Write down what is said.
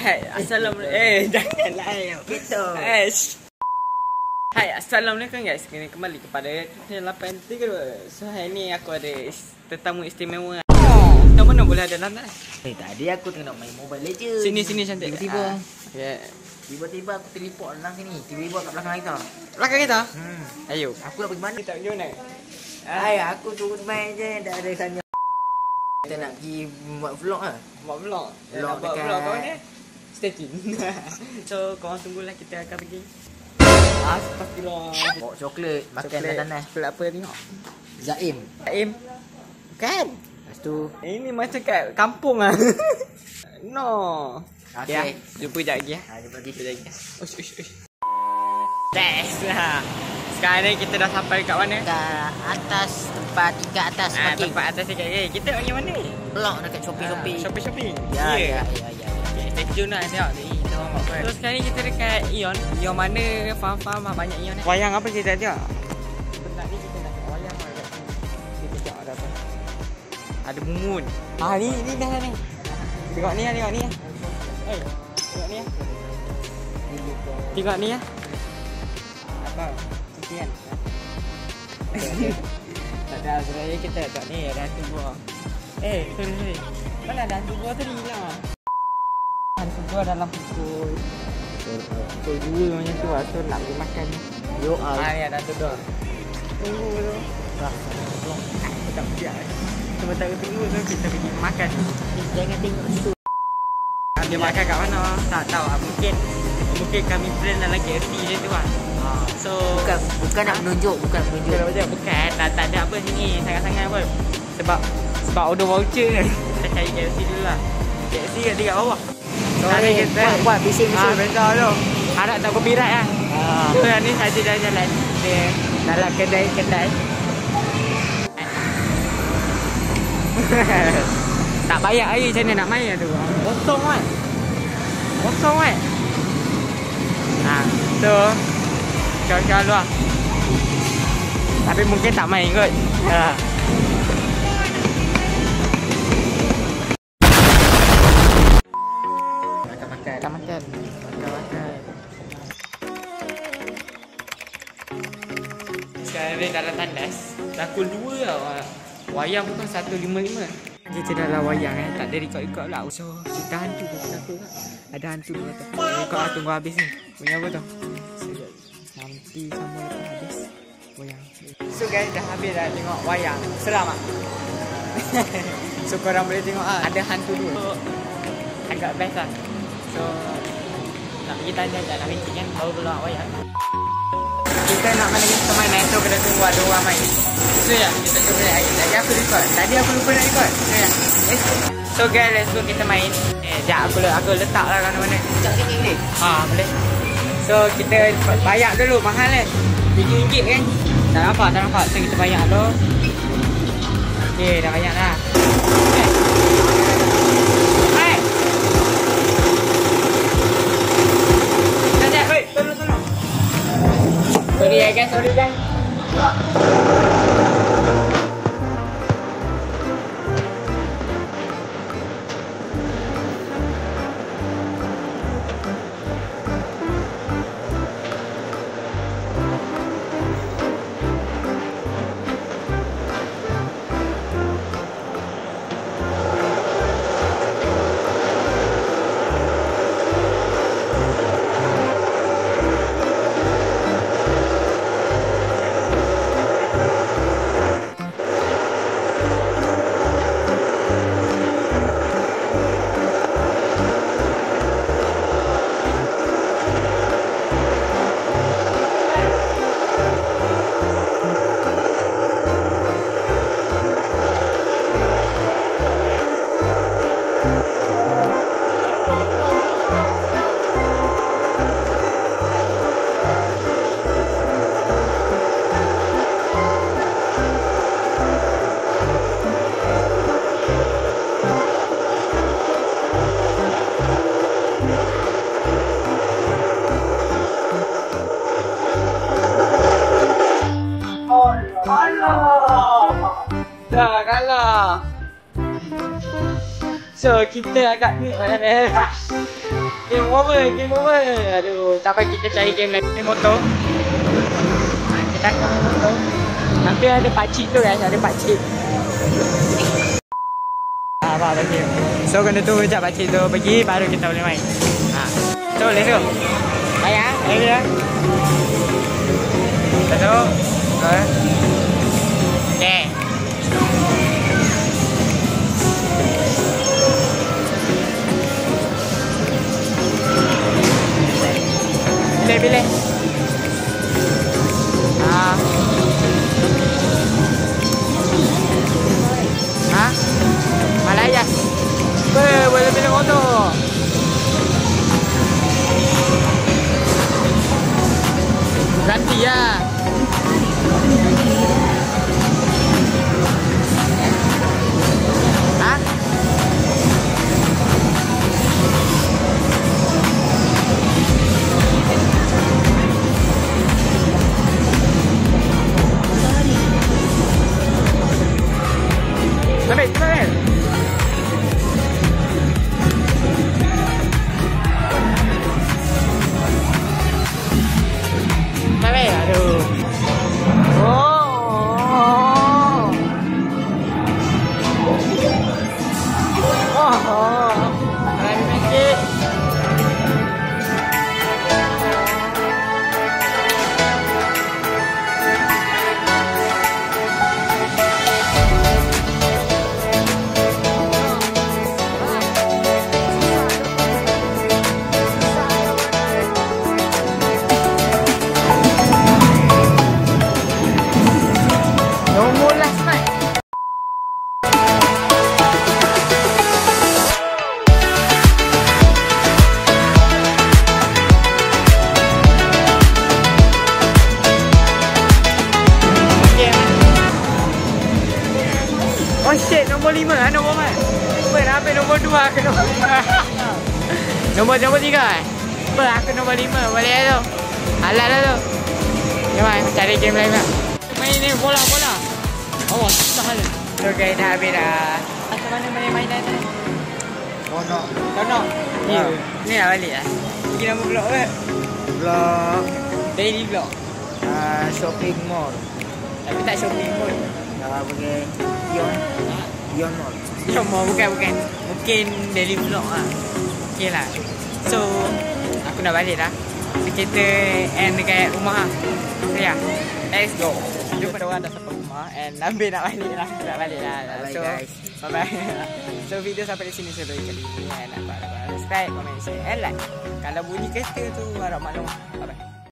Hai, assalamualaikum. Janganlah gitu. Hai, assalamualaikum guys. Kembali kepada kita 83. So hari ni aku ada tetamu istimewa. Kat mana boleh ada dalam? Tadi aku tengok main Mobile Legends. Sini cantik. Tiba-tiba. Ya. Tiba-tiba aku teleport dalam sini. Tiba-tiba kat belakang kita. Belakang kita? Ayo. Aku nak pergi mana? Kita pergi mana? Hai, aku turun main je. Dah ada sana. Kita nak pergi buat vlog lah. Buat vlog. Vlog Buat dekat- vlog kau ni. Stay tune. So korang tunggulah, kita akan pergi. Astagfirullah. Bawa coklat. Makan tanah. Coklat apa tengok? Zaim. Aim. Bukan. Lepas tu. Ini macam kat kampung lah. No. Okay. Ya, jumpa sekejap lagi ya. Jumpa lagi. Ush. Yes lah. Sekarang ni kita dah sampai dekat mana? Dekat atas. Tempat tingkat atas. Tempat atas sikit. Kita pergi mana? Vlog dekat shopping. Shopping. Ya. Okay, stay tune lah. Tengok ni. Kita orang buat apa. So sekarang ni kita dekat Ion. Ion mana? Faham banyak Ion. Wayang apa kita tengok? Bentar ni kita nak tengok wayang lah. Kita tengok ada apa. Ada mumun. Ni dah ni. Tengok ni. Tengok ni ya. Tengok ni ya. Apa? Cikian. Tak ada sebenarnya kita tak ni ada hantu gua. Sorry. Mana ada hantu gua tadi hilang. Hantu gua dalam pukul 2 macam tu lah. So nak pergi makan. Yo, Ni ada hantu gua. Tunggu tu. Kita tak pergi lah. Sebentar tunggu tu kita pergi makan. Jangan tengok situ. Dia makan kat mana? Tak tahu lah. Mungkin kami plan dalam KFC je tu lah. So Bukan nak menunjuk. Bukan. Tak ada apa sini sangat-sangat pun. Sebab order voucher kan. Kita cari KFC dulu lah. KFC kat dekat bawah. Sorry, buat bising. Betul tu. Harap tak copyright lah. So yang ni saja dah jalan. Dalam kedai. Tak bayar air macam mana nak main tu. Kosong kan. So Kau luar. Tapi mungkin tak main kot. Makan. Sekarang ni dalam tandas. Dah pukul 2 tau. Wayang bukan 1.55. Kita dalam wayang tak ada rekod-rekod pula. So kita hantu pun takut kan. Ada hantu pun kata. Rekod lah tunggu habis ni. Punya apa tau? Nanti sama lepas habis wayang. So guys, dah habis dah tengok wayang. Seram tak? So korang boleh tengok ada hantu dulu. So agak best lah. So nak pergi tanya je nak bincang kan. Tahu belum wayang. Kita nak main lagi, kita main naik. So kena tunggu ada orang main. So ya, kita cuba lagi. Tadi aku record. Tadi aku lupa nak record. So ya, let's go. So guys, let's go kita main. Sekejap aku letak lah mana-mana. Sekejap sini boleh? Boleh. So kita bayar dulu, mahal kan? RM7 kan? Tak nampak. So kita bayar dulu. Okay, dah bayar dah. Hai! Sekejap, tolong. Sorry guys. Dah kalah. So kita agak ni Game over. Aduh, sampai kita cari game lain motor. Kita akan motor. Hampir ada pakcik tu guys, ada pakcik. Apa lagi? So kena tunggu sekejap pakcik tu pergi baru kita boleh main. So let's go. Bayar, lagi ya. Satu. Okay. Pilih. Malayas. Boleh pilih motor. Ganti ya. Sampai. Aduh. Oh shit, nombor 5 lah, nombor mana? Apa nak ambil nombor 2 ke nombor 5? Nombor 3 Apa aku nombor 5, boleh tu. Alat lah tu. Jom cari game lain lah. Main ni bola. Oh, susah lah. So guys, dah habis dah. Macam mana main mainan ni? Kono. Ni lah balik lah. Pergi nama vlog ke? Vlog Daily vlog. shopping mall. Tapi tak shopping mall. Dah pergi Ion Mall. Ion Mall bukan. Mungkin daily vlog lah. Okay lah. So aku nak balik dah. So kita end dekat rumah lah. So yeah, let's go. Jumpa orang dah sampai rumah. And Nabil nak balik lah. Bye So guys. bye. So video sampai di sini sebelum kali ni. And nak subscribe, comment, share and like. Kalau bunyi kereta tu harap maklum. Bye bye.